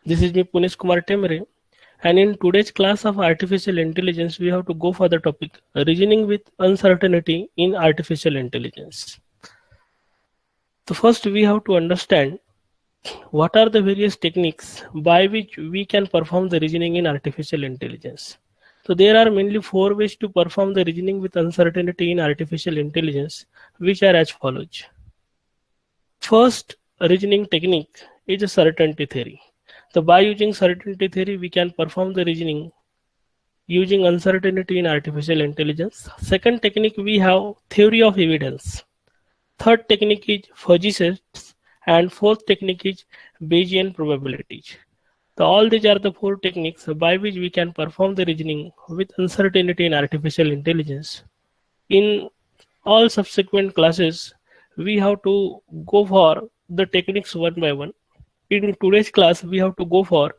This is me, Punesh Kumar Temre, and in today's class of artificial intelligence, we have to go for the topic reasoning with uncertainty in artificial intelligence. So, first, we have to understand what are the various techniques by which we can perform the reasoning in artificial intelligence. So, there are mainly four ways to perform the reasoning with uncertainty in artificial intelligence, which are as follows. First reasoning technique is a certainty theory. So by using certainty theory, we can perform the reasoning using uncertainty in artificial intelligence. Second technique, we have theory of evidence. Third technique is fuzzy sets, and fourth technique is Bayesian probabilities. So all these are the four techniques by which we can perform the reasoning with uncertainty in artificial intelligence. In all subsequent classes, we have to go for the techniques one by one. In today's class, we have to go for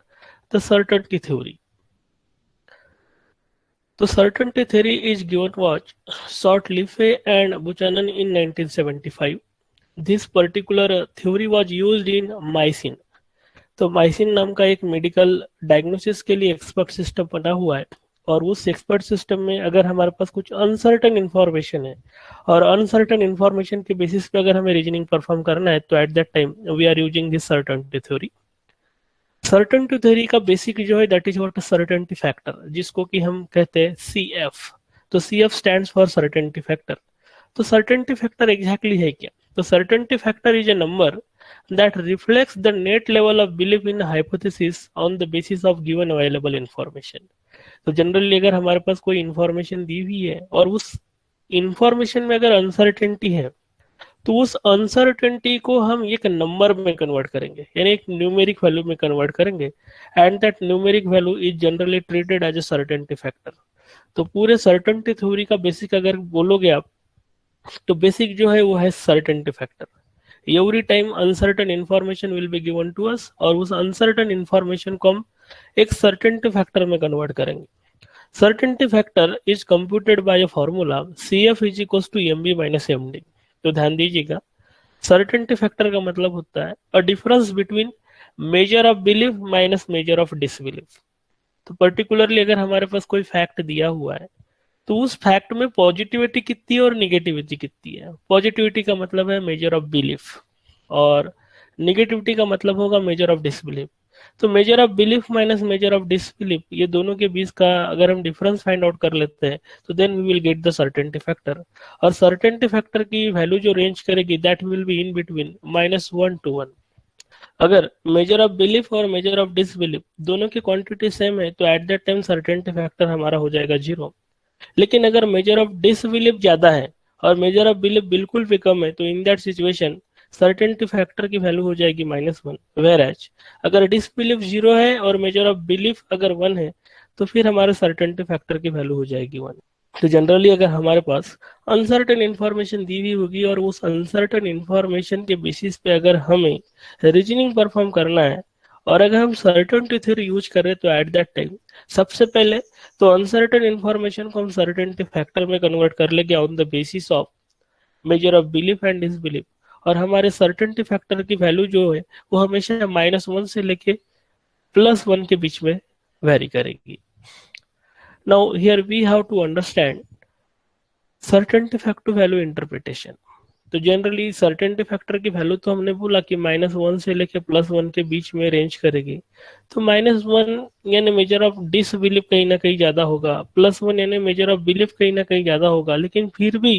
the certainty theory. The certainty theory is given was Short-Livy and Buchanan in 1975. This particular theory was used in माइसिन. तो माइसिन नाम का एक medical diagnosis के लिए expert system बना हुआ है, और उस एक्सपर्ट सिस्टम में अगर हमारे पास कुछ अनसर्टन इंफॉर्मेशन है और अनसर्टन इंफॉर्मेशन के बेसिस पे अगर हमें रीजनिंग परफॉर्म करना है, तो at that time we are using this certainty theory. Certainty theory का बेसिक जो है that is what certainty factor, जिसको कि हम कहते हैं सी एफ. तो C F stands for certainty factor. तो सर्टेनिटी फैक्टर एग्जैक्टली है क्या? तो certainty factor is a number that reflects the net level of belief in a hypothesis on the basis of given available information. तो generally अगर हमारे पास कोई information दी हुई है और उस इंफॉर्मेशन में अगर अनसर्टेनिटी है, तो उस अनसर्टेनिटी को हम एक नंबर में कन्वर्ट करेंगे, यानी एक न्यूमेरिक वैल्यू में कन्वर्ट करेंगे, and that numeric value is generally treated as a certainty factor. तो पूरे सर्टेनिटी थ्योरी का बेसिक अगर बोलोगे आप, तो बेसिक जो है वो है certainty factor. Every time uncertain information will be given to us, और उस अनसर्टन इंफॉर्मेशन को हम एक सर्टेनिटी फैक्टर में कन्वर्ट करेंगे. Certainty factor is computed by a formula C F is equal to M B minus M D. तो ध्यान दीजिएगा, सर्टेनिटी फैक्टर का मतलब होता है a difference between measure of belief minus measure of disbelief. तो पर्टिकुलरली अगर हमारे पास कोई फैक्ट दिया हुआ है, तो उस फैक्ट में पॉजिटिविटी कितनी है और निगेटिविटी कितनी है. पॉजिटिविटी का मतलब है मेजर ऑफ बिलीफ, और निगेटिविटी का मतलब होगा मेजर ऑफ डिसबिलीफ. तो major of belief minus measure of disbelief, ये दोनों के बीच का अगर हम डिफरेंस फाइंड आउट कर लेते हैं, तो then we will get the certainty factor. और सर्टेनिटी फैक्टर की वैल्यू जो रेंज करेगी that will be in between -1 to 1. अगर मेजर ऑफ बिलीफ और मेजर ऑफ डिसबिलीफ दोनों की क्वांटिटी सेम है, तो at that time certainty factor हमारा हो जाएगा 0. लेकिन अगर मेजर ऑफ डिसबिलीफ ज्यादा है और मेजर ऑफ बिलीफ बिल्कुल भी कम है, तो in that situation certainty factor की वैल्यू हो जाएगी -1. वेयर एज अगर डिसबिलीफ 0 है और मेजर ऑफ बिलीफ अगर 1 है, तो फिर हमारे सर्टेनिटी फैक्टर की वैल्यू हो जाएगी 1. तो जनरली अगर हमारे पास अनसर्टेन इंफॉर्मेशन दी हुई होगी और उस अनसर्टेन इंफॉर्मेशन के बेसिस पे अगर हमें रीजनिंग परफॉर्म करना है, और अगर हम सर्टेनिटी थ्योरी यूज कर रहे हैं, तो एट दैट टाइम सबसे पहले तो अनसर्टेन इंफॉर्मेशन को हम सर्टेनिटी फैक्टर में कन्वर्ट कर लेंगे on the basis of major of belief and disbelief. और हमारे सर्टेनिटी फैक्टर की वैल्यू जो है वो हमेशा -1 से लेके +1 के बीच में वेरी करेगी. Now here we have to understand certainty factor value interpretation. तो जनरली सर्टेनिटी फैक्टर की वैल्यू तो हमने बोला कि -1 से लेके +1 के बीच में रेंज करेगी. तो -1 यानी मेजर ऑफ डिसबिलीफ कहीं ना कहीं ज्यादा होगा, +1 यानी मेजर ऑफ बिलीफ कहीं ना कहीं ज्यादा होगा. लेकिन फिर भी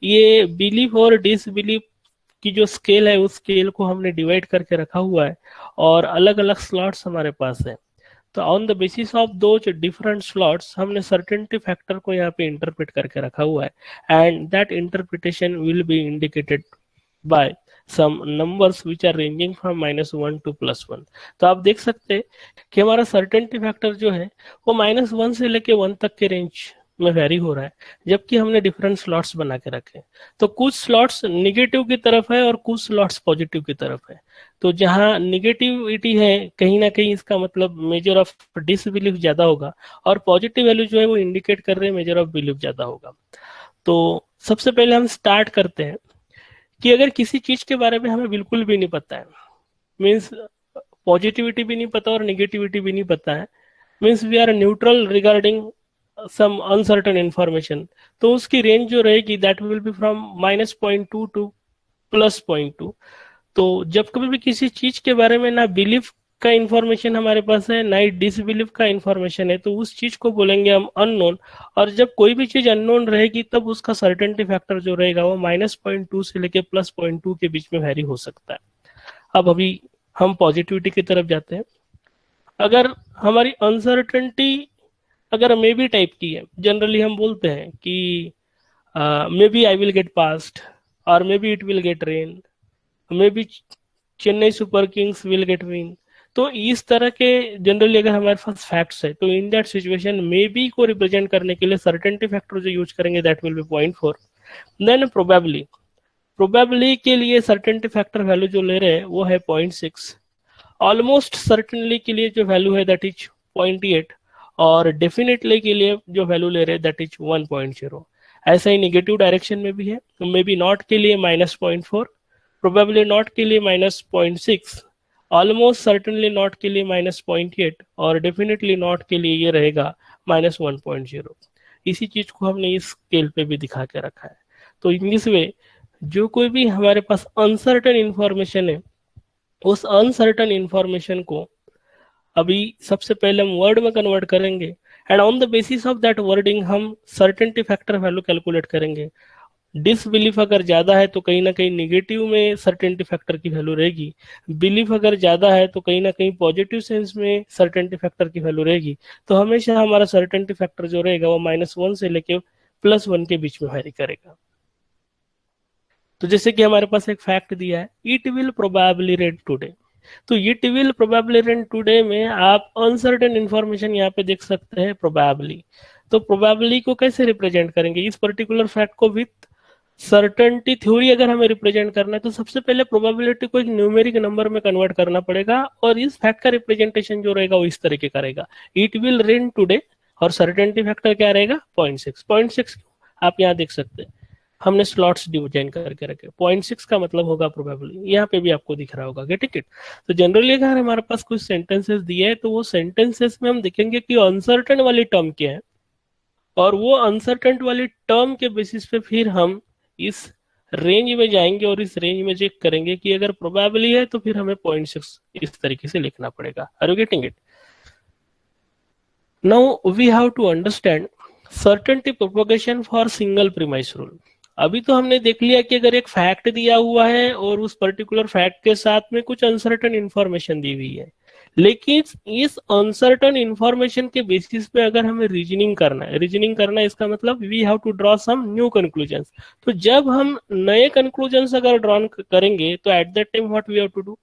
ये बिलीफ और डिसबिलीफ की जो स्केल है उस स्केल को हमने डिवाइड करके रखा हुआ है, और अलग अलग स्लॉट्स हमारे पास है. तो ऑन द बेसिस ऑफ दो डिफरेंट स्लॉट्स हमने सर्टेनिटी फैक्टर को यहाँ पे इंटरप्रेट करके रखा हुआ है, and that interpretation will be indicated by some numbers which are ranging from -1 to +1. तो आप देख सकते हैं कि हमारा सर्टेनिटी फैक्टर जो है वो -1 से लेके 1 तक के रेंज में वेरी हो रहा है, जबकि हमने डिफरेंट स्लॉट्स बना के रखे. तो कुछ स्लॉट्स निगेटिव की तरफ है और कुछ स्लॉट्स पॉजिटिव की तरफ है. तो जहां निगेटिविटी है कहीं ना कहीं इसका मतलब मेजर ऑफ डिसबिलीफ ज्यादा होगा, और पॉजिटिव वैल्यू जो है वो इंडिकेट कर रहे हैं मेजर ऑफ बिलीफ ज्यादा होगा. तो सबसे पहले हम स्टार्ट करते हैं कि अगर किसी चीज के बारे में हमें बिल्कुल भी नहीं पता है, मीन्स पॉजिटिविटी भी नहीं पता और निगेटिविटी भी नहीं पता है, means we are neutral regarding some uncertain information, तो उसकी रेंज जो रहेगी that will be from -0.2 to +0.2। तो जब कभी भी किसी चीज के बारे में ना बिलीफ का इंफॉर्मेशन हमारे पास है ना ही डिसबिलीफ का इंफॉर्मेशन है, तो उस चीज को बोलेंगे हम अननोन। और जब कोई भी चीज अननोन रहेगी तब उसका सर्टेनिटी फैक्टर जो रहेगा वो -0.2 से लेके +0.2 के बीच में वैरी हो सकता है। अब अभी हम पॉजिटिविटी की तरफ जाते हैं। अगर हमारी अनसर्टेनिटी अगर मे बी टाइप की है, जनरली हम बोलते हैं कि may be I will get past, और may be it will get rain, may be Chennai Super Kings will get win. तो इस तरह के जनरली अगर हमारे पास फैक्ट्स है, तो in that situation M B को रिप्रेजेंट करने के लिए सर्टेनिटी फैक्टर जो यूज करेंगे that will be 0.4। Then probably, probably के लिए सर्टेनिटी फैक्टर वैल्यू जो ले रहे हैं वो है 0.6। ऑलमोस्ट सर्टेनली के लिए जो वैल्यू है दैट इज 0.8, और डेफिनेटली के लिए जो वैल्यू ले रहे हैं दैट इज 1.0। ऐसा ही निगेटिव डायरेक्शन में भी है, तो मे बी नॉट के लिए -0.4, प्रोबेबली नॉट के लिए -0.6, ऑलमोस्ट सर्टेनली नॉट के लिए -0.8, और डेफिनेटली नॉट के लिए ये रहेगा -1.0। इसी चीज को हमने इस स्केल पे भी दिखा के रखा है। तो इन दिस वे जो कोई भी हमारे पास अनसर्टन इंफॉर्मेशन है, उस अनसर्टन इंफॉर्मेशन को अभी सबसे पहले हम वर्ड में कन्वर्ट करेंगे, and on the basis of that wording हम सर्टेनिटी फैक्टर वैल्यू कैलकुलेट करेंगे। डिसबिलीफ अगर ज्यादा है तो कहीं ना कहीं निगेटिव में सर्टेनिटी फैक्टर की वैल्यू रहेगी, बिलीफ अगर ज्यादा है तो कहीं ना कहीं पॉजिटिव सेंस में सर्टेनिटी फैक्टर की वैल्यू रहेगी। तो हमेशा हमारा सर्टेनिटी फैक्टर जो रहेगा वो -1 से लेके +1 के बीच में वैरी करेगा। तो जैसे कि हमारे पास एक फैक्ट दिया है, it will probably rain today. तो it will probably rain today में आप अनसर्टेन इंफॉर्मेशन यहाँ पे देख सकते हैं प्रोबेबली। तो प्रोबेबली को कैसे रिप्रेजेंट करेंगे, इस पर्टिकुलर फैक्ट को विथ सर्टेनिटी थ्योरी अगर हमें रिप्रेजेंट करना है तो सबसे पहले प्रोबेबिलिटी को एक न्यूमेरिक नंबर में कन्वर्ट करना पड़ेगा, और इस फैक्ट का रिप्रेजेंटेशन जो रहेगा वो इस तरीके का रहेगा, इट विल रेन टुडे, और सर्टेनिटी फैक्टर क्या रहेगा 0.6। 0.6 आप यहाँ देख सकते हैं, हमने स्लॉट्स डिजाइन करके रखे। 0.6 का मतलब होगा प्रोबेबली, यहाँ पे भी आपको दिख रहा होगा, गेट इट। तो जनरली अगर हमारे पास कुछ सेंटेंसेस दिए है तो वो सेंटेंसेस में हम देखेंगे कि अनसर्टन वाली टर्म क्या है, और वो अनसर्टन वाली टर्म के बेसिस पे फिर हम इस रेंज में जाएंगे और इस रेंज में चेक करेंगे कि अगर प्रोबेबली है तो फिर हमें 0.6 इस तरीके से लिखना पड़ेगा। Are you getting it? Now we have to understand certainty propagation for single premise rule. अभी तो हमने देख लिया कि अगर एक फैक्ट दिया हुआ है और उस पर्टिकुलर फैक्ट के साथ में कुछ अनसर्टन इंफॉर्मेशन दी हुई है, लेकिन इस अनसर्टन इंफॉर्मेशन के बेसिस पे अगर हमें रीजनिंग करना है, रीजनिंग करना है इसका मतलब we have to draw some new conclusions. तो जब हम नए कंक्लूजन्स अगर ड्रॉ करेंगे तो at that time what we have to do,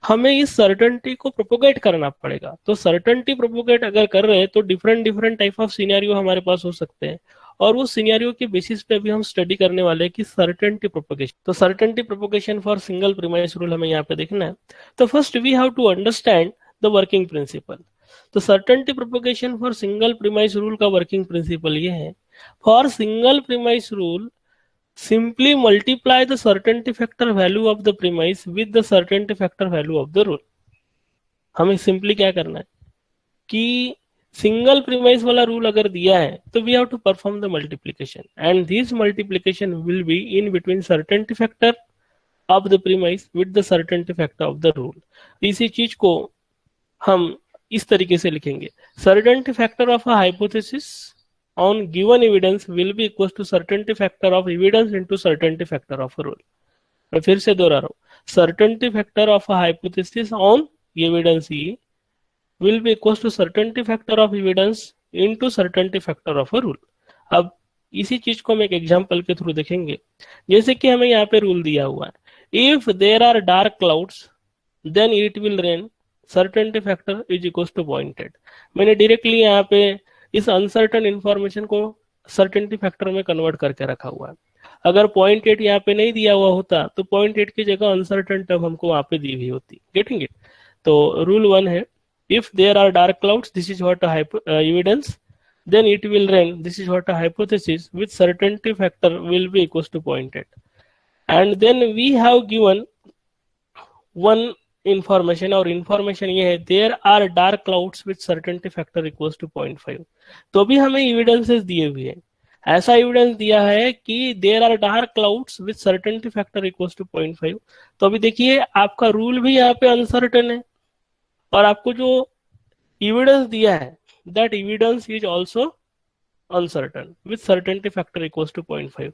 हमें इस सर्टेनिटी को प्रोपोगेट करना पड़ेगा। तो सर्टेनिटी प्रोपोगेट अगर कर रहे हैं तो different different type of scenario हमारे पास हो सकते हैं, और वो सिनेरियो के बेसिस पे भी हम स्टडी करने वाले हैं कि सर्टेनिटी प्रोपोगेशन। तो certainty propagation for single premise rule हमें यहाँ पे देखना है। तो first we have to understand the working principle. तो certainty propagation for single premise rule का वर्किंग प्रिंसिपल ये है, for single premise rule simply multiply the certainty factor value of the premise with the certainty factor value of the rule। हमें simply क्या करना है कि single premise वाला rule अगर दिया है तो we have to perform the multiplication, and this multiplication will be in between certainty factor of the premise with the certainty factor of the rule. इसी चीज को हम इस तरीके से लिखेंगे, certainty factor of a hypothesis on given evidence will be equals to certainty factor of evidence into certainty factor of a rule। मैं फिर से दोहरा रहा हूँ, certainty factor of a hypothesis on evidence E will be equals to certainty factor of evidence into certainty factor of a rule। अब इसी चीज को हम एक एग्जांपल के थ्रू देखेंगे। जैसे कि हमें यहाँ पे रूल दिया हुआ है, if there are dark clouds then it will rain, certainty factor is equals to 0.8। मैंने डायरेक्टली यहाँ पे इस अनसर्टन इंफॉर्मेशन को सर्टेनिटी फैक्टर में कन्वर्ट करके रखा हुआ है। अगर 0.8 यहाँ पे नहीं दिया हुआ होता तो 0.8 की जगह अनसर्टन टर्म हमको वहां पे दी हुई होती। Getting it? तो रूल 1 है, if there are dark clouds this is what evidence, then it will rain this is what a hypothesis with certainty factor will be equals to 0.8। and then we have given one information, और information ये है there are dark clouds with certainty factor equals to 0.5। तो भी हमें evidences दिए हुए हैं, ऐसा एविडेंस दिया है कि there are dark clouds with certainty factor equals to 0.5। तो अभी देखिए आपका रूल भी यहाँ पे अनसर्टेन है, और आपको जो एविडेंस दिया है that evidence is also uncertain with certainty factor equals to 0.5।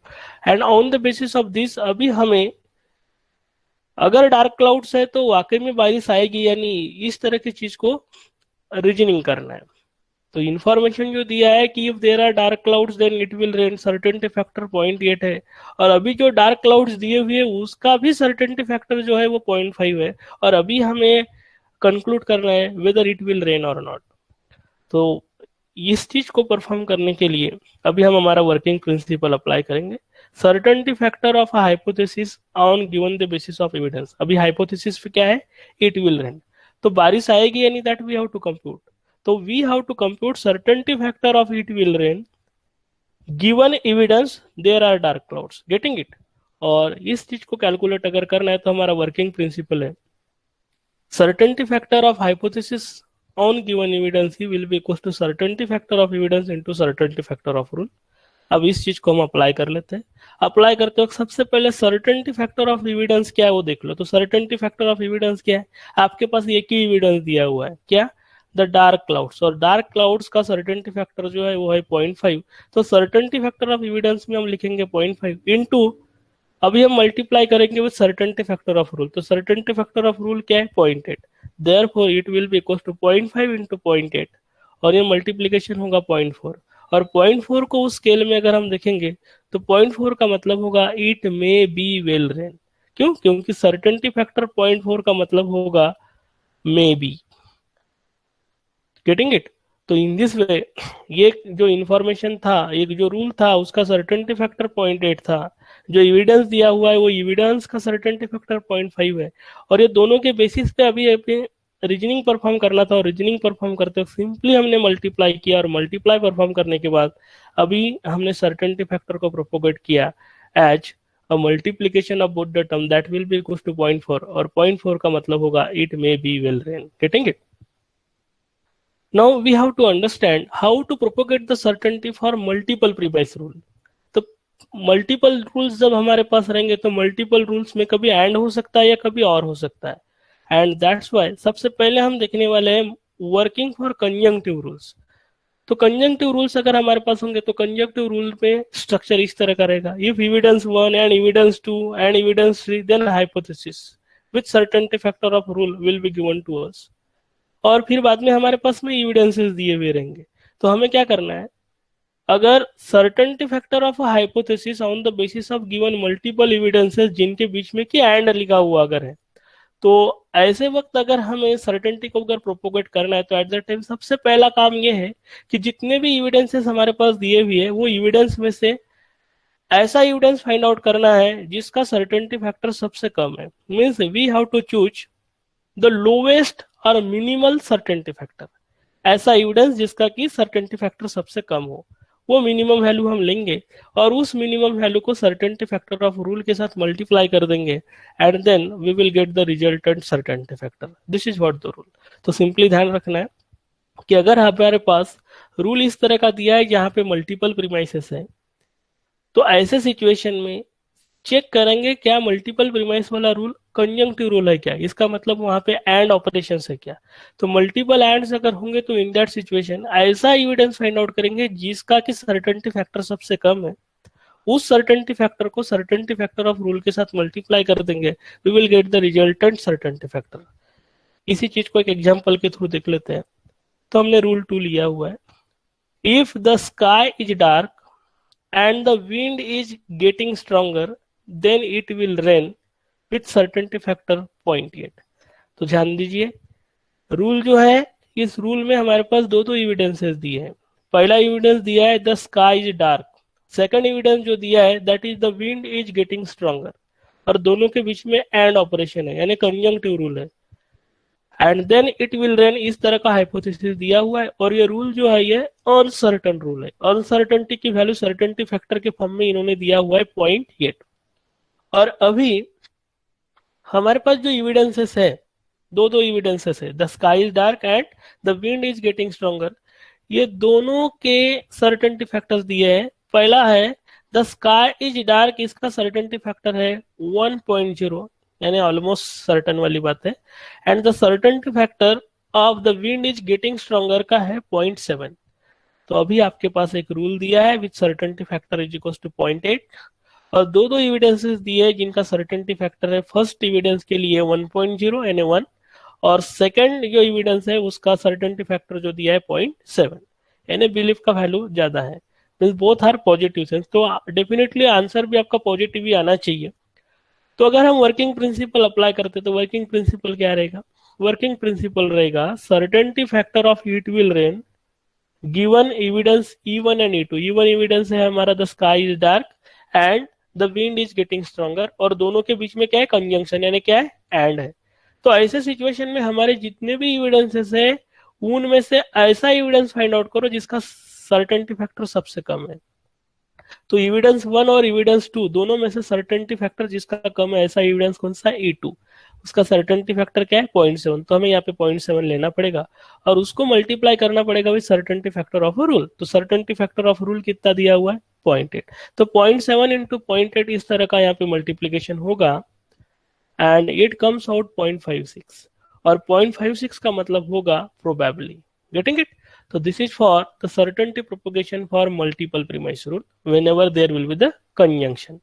And on the basis of this अभी हमें, अगर डार्क क्लाउड्स है तो वाकई में बारिश आएगी यानी इस तरह की चीज को रीजनिंग करना है। तो इंफॉर्मेशन जो दिया है कि if there are dark clouds then it will rain, certainty factor 0.8 है, और अभी जो डार्क क्लाउड्स दिए हुए उसका भी सर्टेनिटी फैक्टर जो है वो 0.5 है, और अभी हमें कंक्लूड करना है वेदर इट विल रेन और नॉट। तो इस चीज को परफॉर्म करने के लिए अभी हम हमारा वर्किंग प्रिंसिपल अप्लाई करेंगे। Certainty factor of a hypothesis on given the basis of evidence. अभी हाइपोथेसिस पे क्या है, इट विल रेन, तो बारिश आएगी यानी that we have to compute. तो we have to compute certainty factor of it will rain given evidence there are dark clouds, getting it. और इस चीज को कैलकुलेट अगर करना है तो हमारा वर्किंग प्रिंसिपल है certainty factor of hypothesis on given evidence he will be equals to certainty factor of evidence into certainty factor of rule। अब इस चीज को हम अप्लाई कर लेते हैं। अप्लाई करते वक्त सबसे पहले सर्टेनिटी फैक्टर ऑफ एविडेंस क्या है वो देख लो। तो सर्टेनिटी फैक्टर ऑफ एविडेंस क्या है, आपके पास एक ही एविडेंस दिया हुआ है, क्या, द डार्क क्लाउड्स, और डार्क क्लाउड्स का सर्टेनिटी फैक्टर जो है वो है 0.5। तो सर्टेनिटी फैक्टर ऑफ एविडेंस में हम लिखेंगे 0.5 इनटू, अभी हम मल्टीप्लाई करेंगे with certainty factor of rule. तो सर्टेनिटी फैक्टर ऑफ रूल क्या है, 0.8, therefore it will be equal to 0.5 into 0.8, और ये मल्टीप्लीकेशन होगा 0.4। और 0.4 को उस स्केल में अगर हम देखेंगे तो 0.4 का मतलब होगा it may be well rain. क्यों, क्योंकि सर्टेनिटी फैक्टर 0.4 का मतलब होगा मे बी, गेटिंग इट। तो इन दिस वे ये जो इंफॉर्मेशन था, एक जो रूल था उसका सर्टेनिटी फैक्टर 0.8 था, जो एविडेंस दिया हुआ है वो एविडेंस का सर्टेनिटी फैक्टर 0.5 है, और ये दोनों के बेसिस पे अभी रीजनिंग परफॉर्म करना था, और रीजनिंग परफॉर्म करते वक्त सिंपली हमने मल्टीप्लाई किया, और मल्टीप्लाई परफॉर्म करने के बाद अभी हमने सर्टेनिटी फैक्टर को प्रोपोगेट किया as a multiplication of both the term that will be equal to 0.4, और 0.4 का मतलब होगा it may be will rain, getting it. Now we have to understand how to propagate the certainty for multiple premise rule। तो multiple rules जब हमारे पास रहेंगे तो multiple rules में कभी एंड हो सकता है या कभी और हो सकता है, एंड दैट्स वाई सबसे पहले हम देखने वाले हैं वर्किंग फॉर कंजंक्टिव रूल्स। तो कंजंक्टिव रूल्स अगर हमारे पास होंगे तो कंजंक्टिव रूल में स्ट्रक्चर इस तरह का रहेगा, if evidence 1 and evidence 2 and evidence 3 then hypothesis with certainty factor of rule will be given to us. और फिर बाद में हमारे पास में एविडेंसेस दिए हुए रहेंगे। तो हमें क्या करना है, अगर certainty factor of hypothesis on the basis of given multiple evidences जिनके बीच में कि एंड लिखा हुआ अगर है, तो ऐसे वक्त अगर हमें सर्टेनिटी को अगर प्रोपोगेट करना है तो एट द टाइम सबसे पहला काम ये है कि जितने भी एविडेंसेस हमारे पास दिए हुए है वो एविडेंस में से ऐसा एविडेंस फाइंड आउट करना है जिसका सर्टेनिटी फैक्टर सबसे कम है। Means we have to choose the lowest और मिनिमल सर्टेनिटी फैक्टर, ऐसा एविडेंस जिसका कि सर्टेनिटी फैक्टर सबसे कम हो, वो मिनिमम वैल्यू हम लेंगे और उस मिनिमम वैल्यू को सर्टेनिटी फैक्टर ऑफ रूल के साथ मल्टीप्लाई कर देंगे, and then we will get the resultant certainty factor. This is what the rule. तो सिंपली ध्यान रखना है कि अगर हमारे पास रूल इस तरह का दिया है जहां पे मल्टीपल प्रीमाइसेस है, तो ऐसे सिचुएशन में चेक करेंगे क्या मल्टीपल प्रीमाइस वाला रूल कंजंक्टिव रूल है क्या, इसका मतलब वहां पे एंड ऑपरेशन है क्या। तो मल्टीपल एंड्स अगर होंगे तो इन दैट सिचुएशन ऐसा एविडेंस फाइंड आउट करेंगे जिसका कि सर्टेनिटी फैक्टर सबसे कम है, उस सर्टेनिटी फैक्टर को सर्टेनिटी फैक्टर ऑफ रूल के साथ मल्टीप्लाई कर देंगे, we will get the resultant certainty factor. इसी चीज को एक एग्जांपल के थ्रू देख लेते हैं। तो हमने रूल 2 लिया हुआ है, if the sky is dark and the wind is getting stronger then it will rain with certainty factor 0.8। तो ध्यान दीजिए रूल जो है, इस रूल में हमारे पास दो दो एविडेंसेस दिए हैं। पहला एविडेंस दिया है the sky is dark, second evidence जो दिया है that is the wind is getting stronger, और दोनों के बीच में एंड ऑपरेशन है यानी कंजंक्टिव रूल है, and then it will rain, इस तरह का हाइपोथेसिस दिया हुआ है। और ये रूल जो है ये अनसर्टन रूल है, अनसर्टनिटी की वैल्यू सर्टेनिटी फैक्टर के फॉर्म में इन्होंने दिया हुआ है 0.8। और अभी हमारे पास जो एविडेंसेस है दो दो एविडेंसेस है, the sky is dark and the wind is getting stronger. ये दोनों के सर्टेनिटी फैक्टर्स दिए हैं। पहला है द स्काई इज डार्क, इसका सर्टेनिटी फैक्टर है 1.0, यानी ऑलमोस्ट सर्टन वाली बात है। And the certainty factor of the wind is getting stronger का है 0.7। तो अभी आपके पास एक रूल दिया है with certainty factor is equal to 0.8, और दो दो एविडेंसेस दिए हैं जिनका सर्टेनिटी फैक्टर है, फर्स्ट एविडेंस के लिए 1.0 यानी 1, और सेकंड जो एविडेंस है उसका सर्टेनिटी फैक्टर जो दिया है 0.7, यानी बिलीफ का वैल्यू ज्यादा है। Means both are positive sense, तो डेफिनेटली आंसर भी आपका पॉजिटिव ही आना चाहिए। तो अगर हम वर्किंग प्रिंसिपल अप्लाई करते तो वर्किंग प्रिंसिपल क्या रहेगा? वर्किंग प्रिंसिपल रहेगा certainty factor of it will rain given evidence E1 and E2। E1 evidence है हमारा the sky is dark and the wind is getting stronger, और दोनों के बीच में क्या है? कंजंक्शन, यानी क्या है? एंड है। तो ऐसे सिचुएशन में हमारे जितने भी एविडेंसेस है उनमें से ऐसा एविडेंस फाइंड आउट करो जिसका सर्टेनिटी फैक्टर सबसे कम है। तो एविडेंस 1 और एविडेंस 2 दोनों में से सर्टेनिटी फैक्टर जिसका कम है ऐसा एविडेंस कौन सा है? E2। उसका सर्टेनिटी फैक्टर क्या है? 0.7। तो हमें यहाँ पे 0.7 लेना पड़ेगा और उसको मल्टीप्लाई करना पड़ेगा with certainty factor of rule. तो सर्टेनिटी फैक्टर ऑफ रूल कितना दिया हुआ है? 0.8। तो 0.7 इंटू 0.8 इस तरह का यहाँ पे मल्टीप्लीकेशन होगा एंड इट कम्स आउट 0.56, और 0.56 का मतलब होगा probably. Getting it? So this is for the certainty propagation for multiple premise rule whenever there will be the conjunction.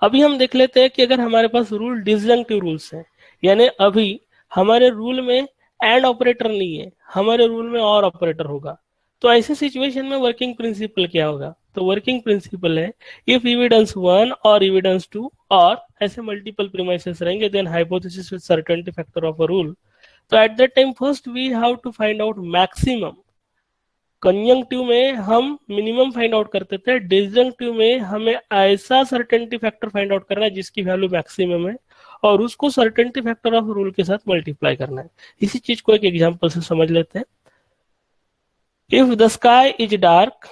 अभी हम देख लेते हैं कि अगर हमारे पास रूल डिसजंक्टिव रूल्स हैं, यानी अभी हमारे रूल में एंड ऑपरेटर नहीं है, हमारे रूल में और ऑपरेटर होगा, तो ऐसे सिचुएशन में वर्किंग प्रिंसिपल क्या होगा? तो वर्किंग प्रिंसिपल है इफ एविडेंस 1 और एविडेंस 2 और ऐसे मल्टीपल प्रीमाइसेस रहेंगे then hypothesis with certainty factor of a rule. तो at that time first we have to find out maximum. Conjunctive में हम मिनिमम फाइंड आउट करते थे, डिसजंक्टिव में हमें ऐसा सर्टेनिटी फैक्टर फाइंड आउट करना है जिसकी वैल्यू मैक्सिमम है और उसको सर्टेनिटी फैक्टर ऑफ रूल के साथ मल्टीप्लाई करना है। इसी चीज को एक एग्जांपल से समझ लेते हैं। If the sky is dark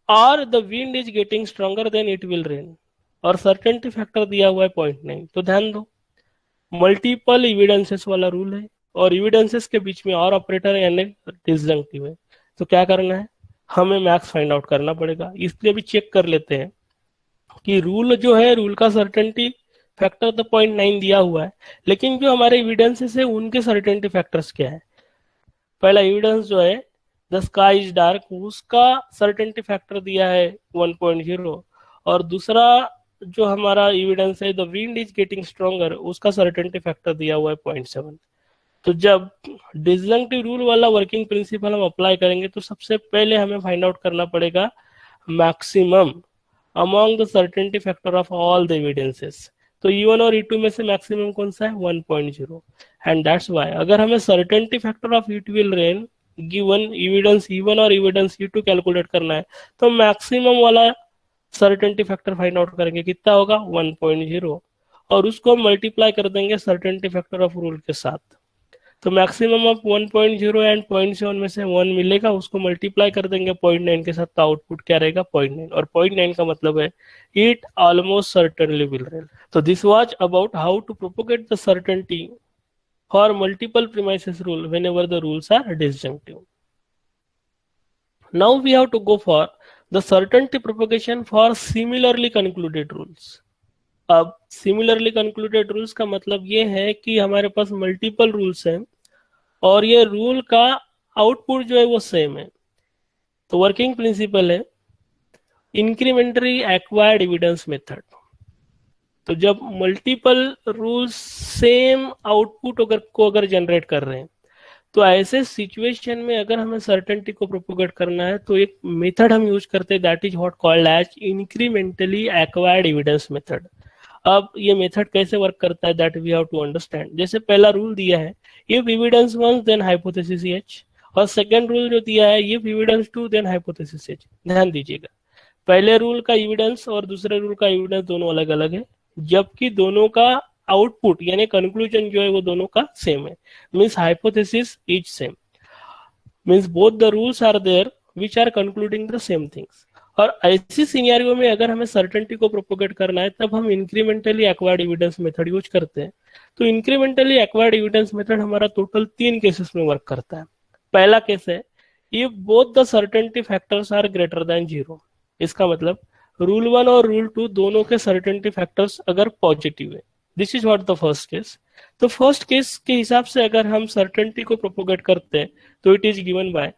और the wind is getting stronger then it will rain, और सर्टेनिटी फैक्टर दिया हुआ है 0.9। तो ध्यान दो मल्टीपल एविडेंसेस वाला रूल है और एविडेंसेस के बीच में और ऑपरेटर यानी डिसजंक्टिव है। तो क्या करना है? हमें मैक्स फाइंड आउट करना पड़ेगा। इसलिए भी चेक कर लेते हैं कि रूल जो है, रूल का सर्टेनिटी फैक्टर तो 0.9 दिया हुआ है, लेकिन जो हमारे एविडेंसेस है उनके सर्टेनिटी फैक्टर्स क्या है? पहला एविडेंस जो है द स्काई इज डार्क, उसका सर्टेनिटी फैक्टर दिया है 1.0, और दूसरा जो हमारा एविडेंस है the wind is getting stronger, उसका सर्टेनिटी फैक्टर दिया हुआ है 0.7। तो जब डिसजंक्टिव रूल वाला वर्किंग प्रिंसिपल हम अप्लाई करेंगे तो सबसे पहले हमें फाइंड आउट करना पड़ेगा maximum among the certainty factor of all the evidences. तो E1 और E2 में से मैक्सिमम कौन सा है? 1.0। एंड दैट्स व्हाई अगर हमें certainty factor of it will rain given evidence E1 और एविडेंस E2 कैलकुलेट करना है तो मैक्सिमम वाला सर्टेनिटी फैक्टर फाइंड आउट करेंगे, कितना होगा? 1.0, और उसको हम मल्टीप्लाई कर देंगे सर्टेनिटी फैक्टर ऑफ रूल के साथ। तो मैक्सिमम ऑफ 1.0 एंड 0.7 में से 1 मिलेगा, उसको मल्टीप्लाई कर देंगे 0.9 के साथ, तो आउटपुट क्या रहेगा? 0.9, और 0.9 का मतलब है it almost certainly will rain. तो this was about how to propagate the certainty for multiple premises rule whenever the rules are disjunctive. Now we have to go for the certainty propagation for similarly concluded rules. अब similarly concluded rules का मतलब ये है कि हमारे पास multiple rules हैं और ये रूल का आउटपुट जो है वो सेम है। तो वर्किंग प्रिंसिपल है इंक्रीमेंटरी एक्वायर्ड एविडेंस मेथड। तो जब मल्टीपल रूल्स सेम आउटपुट अगर जनरेट कर रहे हैं तो ऐसे सिचुएशन में अगर हमें सर्टेनिटी को प्रोपोगेट करना है तो एक मेथड हम यूज करते हैं, that is what called as incrementally acquired evidence method. अब ये मेथड कैसे वर्क करता है that we have to understand. जैसे पहला रूल दिया है if evidence 1 then hypothesis H, और सेकंड रूल जो दिया है if evidence 2 then hypothesis H। ध्यान दीजिएगा पहले रूल का एविडेंस और दूसरे रूल का एविडेंस दोनों अलग अलग है, जबकि दोनों का आउटपुट यानी कंक्लूजन जो है वो दोनों का सेम है। Means hypothesis is same, means both the rules are there which are concluding the same things. और ऐसी सिनेरियो में अगर हमें सर्टेनिटी को प्रोपोगेट करना है तब हम incrementally acquired evidence method use करते हैं। तो इंक्रीमेंटली एक्वायर्ड एविडेंस मेथड हमारा टोटल 3 केसेस में वर्क करता है। पहला केस है if both the certainty factors are greater than 0। इसका मतलब रूल 1 और रूल 2 दोनों के सर्टेनिटी फैक्टर्स अगर पॉजिटिव है। This is what the first case. तो फर्स्ट केस के हिसाब से अगर हम सर्टेनिटी को प्रोपोगेट करते हैं तो it is given by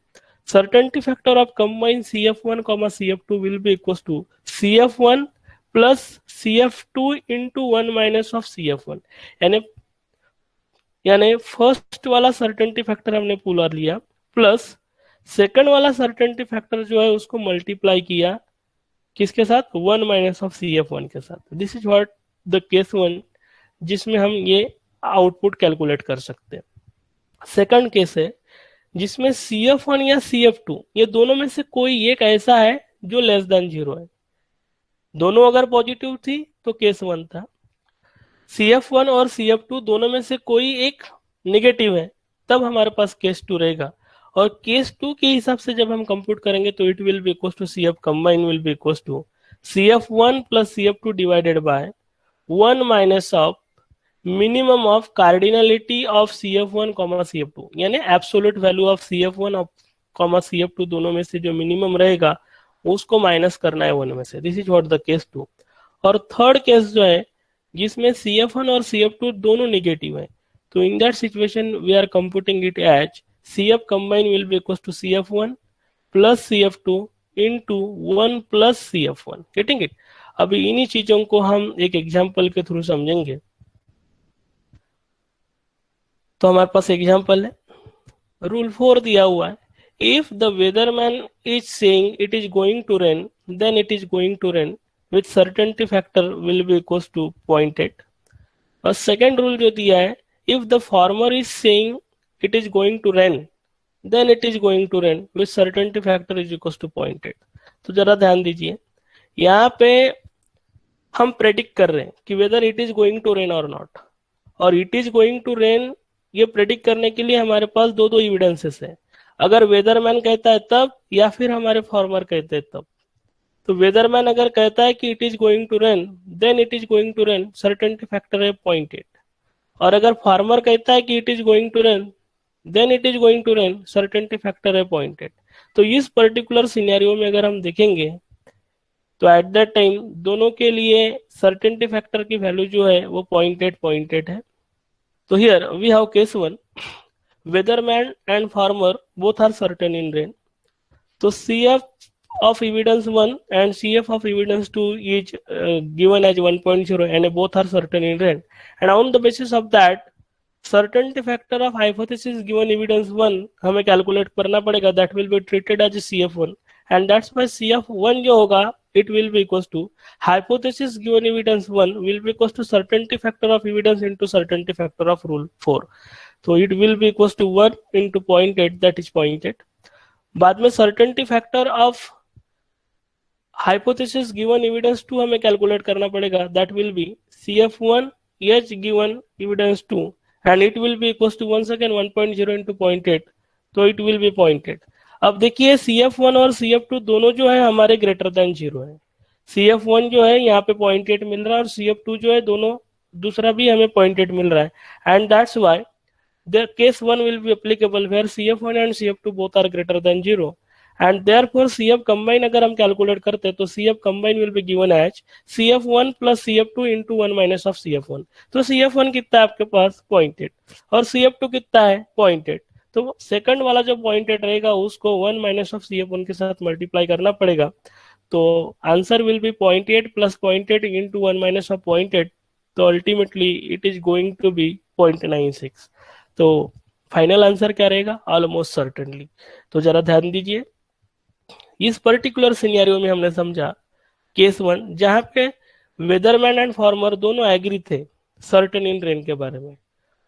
certainty factor of combined CF1 CF2 will be equals to CF1 plus CF2 into 1 minus of CF1। यानी यानी फर्स्ट वाला सर्टेनिटी फैक्टर हमने पुलर लिया प्लस सेकंड वाला सर्टेनिटी फैक्टर जो है उसको मल्टीप्लाई किया किसके साथ, 1 माइनस ऑफ CF1 के साथ। This is what the case 1 जिसमें हम ये आउटपुट कैलकुलेट कर सकते हैं। सेकंड केस है जिसमें CF1 या CF2 ये दोनों में से कोई एक ऐसा है जो लेस देन 0 है। दोनों अगर पॉजिटिव थी तो केस 1 था। CF1 और CF2 दोनों में से कोई एक नेगेटिव है तब हमारे पास केस 2 रहेगा। और केस 2 के हिसाब से जब हम कंप्यूट करेंगे तो it will be equal to CF combine will be equal to CF1 plus CF2 divided by 1 minus of minimum of cardinality of CF1 CF2। यानी absolute value of CF1 CF2 दोनों में से जो मिनिमम रहेगा उसको minus करना है 1 में से। This is what the case 2। और थर्ड केस जो है जिसमें CF1 और CF2 दोनों नेगेटिव है तो in that situation we are computing it as CF combine will be equal to CF1 plus CF2 into 1 plus CF1। Getting it. अभी इन्हीं चीजों को हम एक एग्जांपल के थ्रू समझेंगे। तो हमारे पास एग्जांपल है, रूल 4 दिया हुआ है if the weatherman is saying it is going to rain then it is going to rain with certainty factor will be equal to 0.8। और सेकेंड रूल जो दिया है if the farmer is saying it is going to rain then it is going to rain with certainty factor is equal to 0.8। तो जरा ध्यान दीजिए, यहाँ पे हम प्रेडिक्ट कर रहे हैं कि whether it is going to rain और नॉट। और it is going to rain ये प्रेडिक्ट करने के लिए हमारे पास दो दो एविडेंसेस है। अगर वेदरमैन कहता है तब या फिर हमारे फार्मर कहते हैं तब। तो वेदरमैन अगर कहता है कि it is going to rain then it is going to rain, certainty factor है 0.8। और अगर फार्मर कहता है कि it is going to rain then it is going to rain, certainty factor है 0.8। तो इस पर्टिकुलर सिनेरियो में अगर हम देखेंगे तो एट दैट टाइम दोनों के लिए सर्टेनिटी फैक्टर की वैल्यू जो है वो 0.8 है। So here we have case 1, weatherman and farmer both are certain in rain. So CF of evidence 1 and CF of evidence 2 is given as 1.0 and both are certain in rain. And on the basis of that, certainty factor of hypothesis given evidence 1 हमें calculate करना पड़ेगा, that will be treated as CF1 and that's why CF1 जो होगा it will be equals to hypothesis given evidence 1 will be equals to certainty factor of evidence into certainty factor of rule 4. So it will be equals to 1 into 0.8 that is 0.8। बाद में certainty factor of hypothesis given evidence 2 हमें calculate करना पड़ेगा, that will be CF1 H given evidence 2 and it will be equals to once again 1.0 into 0.8 तो it will be 0.8। अब देखिए CF1 और CF2 दोनों जो है हमारे ग्रेटर देन 0 है। CF1 जो है यहाँ पे 0.8 मिल रहा है और CF2 जो है दोनों दूसरा भी हमें 0.8 मिल रहा है and that's why the case 1 will be applicable where CF1 and CF2 both are greater than 0 and therefore CF combine अगर हम कैलकुलेट करते हैं तो CF combine will be given as CF1 plus CF2 into 1 minus of CF1। तो CF1 कितना है आपके पास 0.8 और CF2 कितना है 0.8। तो सेकंड वाला जो 0.8 रहेगा उसको 1 माइनस ऑफ CF1 के साथ मल्टीप्लाई करना पड़ेगा। तो answer will be 0.8 plus 0.8 into 1 minus of 0.8। तो ultimately it is going to be 0.96। तो फाइनल आंसर क्या रहेगा, ऑलमोस्ट सर्टेनली। तो जरा ध्यान दीजिए, इस पर्टिकुलर सिनेरियो में हमने समझा केस 1 जहां पे वेदरमैन एंड फार्मर दोनों एग्री थे सर्टेन इन रेन के बारे में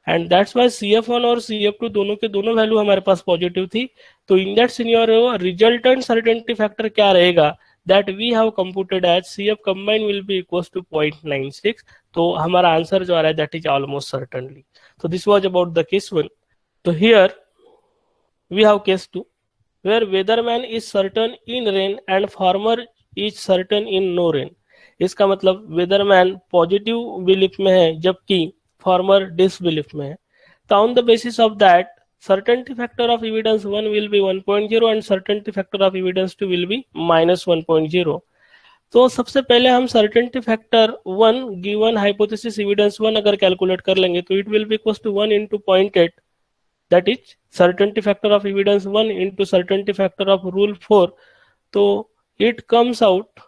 एंड दैट्स व्हाई CF1 और CF2 दोनों के दोनों वैल्यू हमारे पास पॉजिटिव थी। तो in that scenario resultant certainty factor क्या रहेगा, that we have computed as CF combine will be equals to 0.96। तो हमारा आंसर जो आ रहा है दैट इज ऑलमोस्ट सर्टेनली। तो this was about the case 1। तो here we have case 2 where weatherman is certain in rain and farmer is certain in no rain. इसका मतलब वेदरमैन पॉजिटिव बिलीफ में है जबकि फार्मर डिसबिलीफ में है। तो on the basis of that certainty factor of evidence 1 will be 1.0 and certainty factor of evidence 2 will be minus 1.0। तो सबसे पहले हम certainty factor 1 given hypothesis evidence 1 अगर कैलकुलेट कर लेंगे तो it will be equal to 1 into 0.8, that is certainty factor of evidence 1 into certainty factor of rule 4। तो it comes out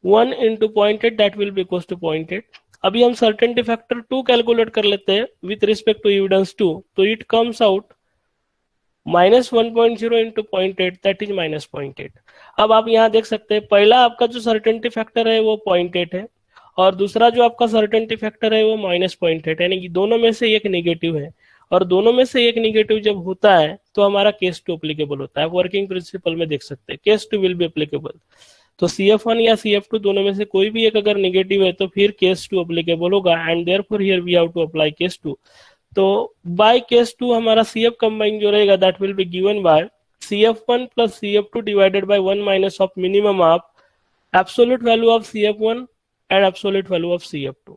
1 into 0.8, that will be equal to 0.8। अभी हम certainty factor 2 calculate कर लेते हैं विथ रिस्पेक्ट टू एविडेंस 2, तो it comes out minus 1.0 into 0.8, that is minus 0.8। अब आप यहाँ देख सकते हैं पहला आपका जो सर्टेनिटी फैक्टर है वो 0.8 है और दूसरा जो आपका सर्टेनिटी फैक्टर है वो माइनस 0.8, यानी कि दोनों में से एक निगेटिव है। और दोनों में से एक निगेटिव जब होता है तो हमारा केस टू अप्लीकेबल होता है। वर्किंग प्रिंसिपल में देख सकते हैं case two will be applicable. तो CF1 या CF2 दोनों में से कोई भी एक अगर निगेटिव है तो फिर केस टू अप्लीकेबल होगा and therefore here we have to apply case two. तो बाय केस टू हमारा CF कंबाइन जो रहेगा that will be given by CF1 plus CF2 divided by 1 minus of minimum of absolute value of CF1 and absolute value of CF2।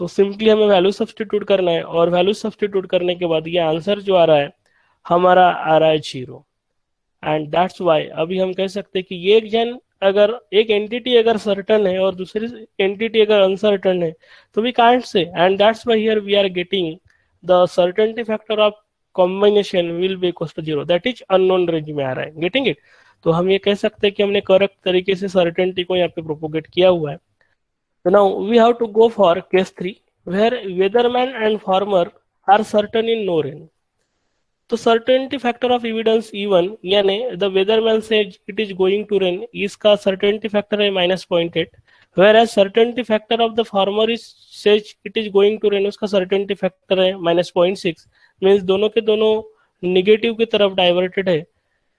तो simply हमें value substitute करना है और value substitute करने के बाद ये आंसर जो आ रहा है हमारा आ रहा है 0। एंड दैट्स वाई अभी हम कह सकते हैं कि ये अगर एक एंटिटी अगर सर्टन है और दूसरी एंटिटी अगर अनसर्टन है तो we can't say, and that's why here we are getting the certainty factor of combination will be equal to 0, that is unknown range में आ रहा है। Getting it? तो हम ये कह सकते हैं कि हमने करेक्ट तरीके से सर्टेनिटी को यहाँ पे प्रोपोगेट किया हुआ है। So now we have to go for case 3 where weatherman and farmer are certain in no rain. तो certainty factor of evidence E1 यानी the weatherman says it is going to rain, इसका certainty factor है -0.8, whereas certainty factor of the farmer is says it is going to rain, उसका certainty factor है -0.6, means दोनों के दोनों negative की तरफ डाइवर्टेड है।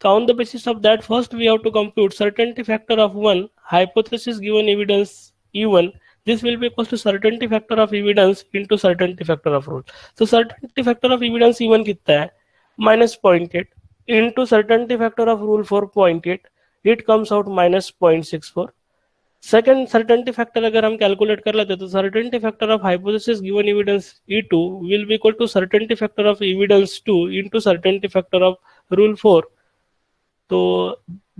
So on the basis of that, first we have to compute certainty factor of 1 hypothesis given evidence E1. This will be equal to certainty factor of evidence into certainty factor of rule. So certainty factor of evidence E1 कितना है? -0.8 into certainty factor of rule 4.8. It comes out -0.64. Second certainty factor अगर हम calculate कर लेते तो certainty factor of hypothesis given evidence E2 will be equal to certainty factor of evidence 2 into certainty factor of rule 4। तो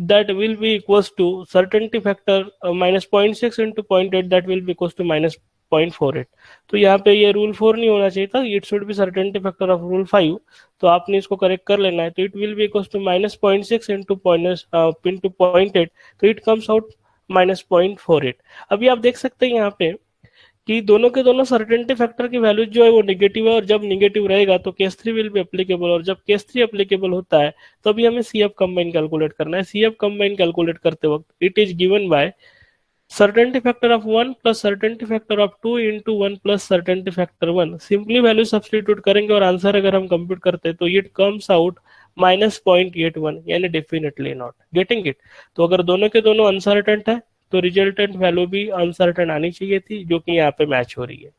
that will be equals to certainty factor -0.6 into 0.8, that will be equals to -0.48। तो यहाँ पे ये rule 4 नहीं होना चाहिए था, it should be certainty factor of rule 5। तो आपने इसको करेक्ट कर लेना है। तो it will be equals to -0.6 into 0.8, तो इट कम्स आउट -0.48। अभी आप देख सकते हैं यहाँ पे कि दोनों के दोनों सर्टेनिटी फैक्टर की वैल्यू जो है वो नेगेटिव है और जब नेगेटिव रहेगा तो केस 3 विल बी एप्लीकेबल, और जब केस 3 एप्लीकेबल होता है तो अभी हमें CF कंबाइन कैलकुलेट करना है। CF कंबाइन कैलकुलेट करते वक्त it is given by certainty factor of 1 plus certainty factor of 2 into 1 plus certainty factor 1। Simply value substitute करेंगे और आंसर अगर हम कंप्यूट करते हैं तो इट कम्स आउट -0.81, यानी डेफिनेटली नॉट। Getting it? तो अगर दोनों के दोनों अनसर्टेंट है तो रिजल्टेंट वैल्यू भी अनसर्टेन आनी चाहिए थी, जो कि यहाँ पे मैच हो रही है।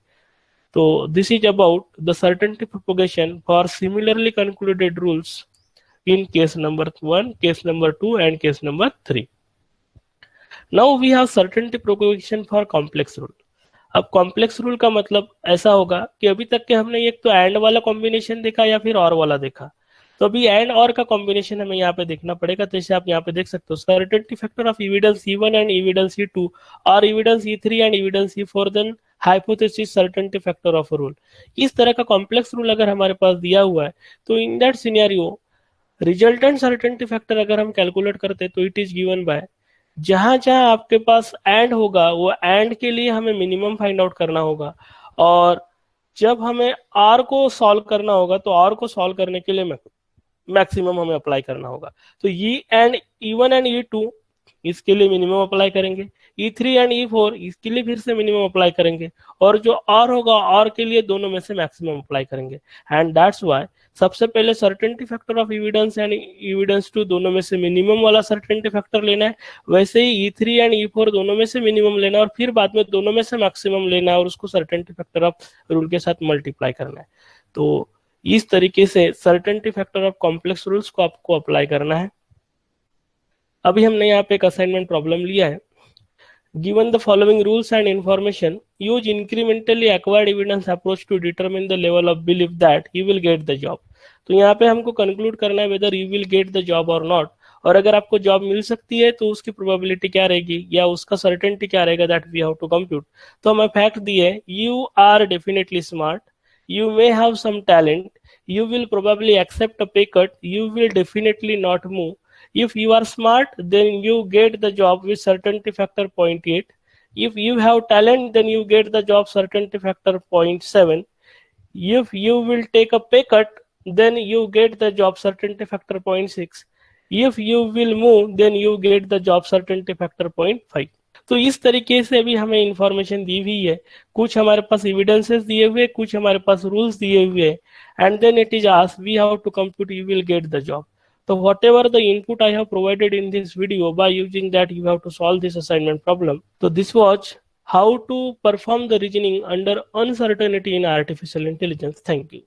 तो this is about the certainty propagation for similarly concluded rules in case number 1, case number 2 and case number 3। Now we have certainty propagation for complex rule. अब कॉम्प्लेक्स रूल का मतलब ऐसा होगा कि अभी तक के हमने एक तो एंड वाला कॉम्बिनेशन देखा या फिर और वाला देखा, तो अभी एंड और का कॉम्बिनेशन हमें यहाँ पे देखना पड़ेगा। तो जैसे आप यहाँ पे देख सकते हो certainty factor of evidence E1 and evidence E2 और evidence E3 and evidence E4 then hypothesis certainty factor of rule. इस तरह का कॉम्प्लेक्स रूल अगर हमारे पास दिया हुआ है तो in that scenario resultant certainty factor अगर हम कैलकुलेट करते तो इट इज गिवन बाय जहां जहां आपके पास एंड होगा वो एंड के लिए हमें मिनिमम फाइंड आउट करना होगा, और जब हमें आर को सॉल्व करना होगा तो आर को सॉल्व करने के लिए मैक्सिमम हमें अप्लाई करना होगा। तो ये एंड E1 एंड E2 इसके लिए मिनिमम अप्लाई करेंगे, E3 एंड E4 इसके लिए फिर से मिनिमम अप्लाई करेंगे, और जो R होगा R के लिए दोनों में से मैक्सिमम अप्लाई करेंगे। एंड दैट्स व्हाई सबसे पहले certainty factor of evidence and evidence 2 दोनों में से मिनिमम वाला सर्टेनिटी फैक्टर लेना है, वैसे ही E3 एंड E4 दोनों में से मिनिमम लेना है और फिर बाद में दोनों में से मैक्सिमम लेना है और उसको सर्टेनिटी फैक्टर ऑफ रूल के साथ मल्टीप्लाई करना है। तो इस तरीके से certainty factor of complex rules को आपको अप्लाई करना है। अभी हमने यहाँ पे एक असाइनमेंट प्रॉब्लम लिया है। Given the following rules and information, use incrementally acquired evidence approach to determine the level of belief that you will get the job. तो यहाँ पे हमको कंक्लूड करना है whether you will get the job or not, और अगर आपको job मिल सकती है तो उसकी प्रोबेबिलिटी क्या रहेगी या उसका सर्टेनिटी क्या रहेगा, that we have to compute. तो हमें फैक्ट दिए, you are definitely smart, you may have some talent, you will probably accept a pay cut, you will definitely not move. If you are smart, then you get the job with certainty factor 0.8. If you have talent, then you get the job certainty factor 0.7. If you will take a pay cut, then you get the job certainty factor 0.6. If you will move, then you get the job certainty factor 0.5. तो इस तरीके से अभी हमें information दी हुई है, कुछ हमारे पास एविडेंसेस दिए हुए, कुछ हमारे पास रूल्स दिए हुए, and then it is asked we have to compute you will get the job. So whatever the input I have provided in this video, by using that you have to solve this assignment problem. So this was how to perform the reasoning under uncertainty in artificial intelligence. Thank you.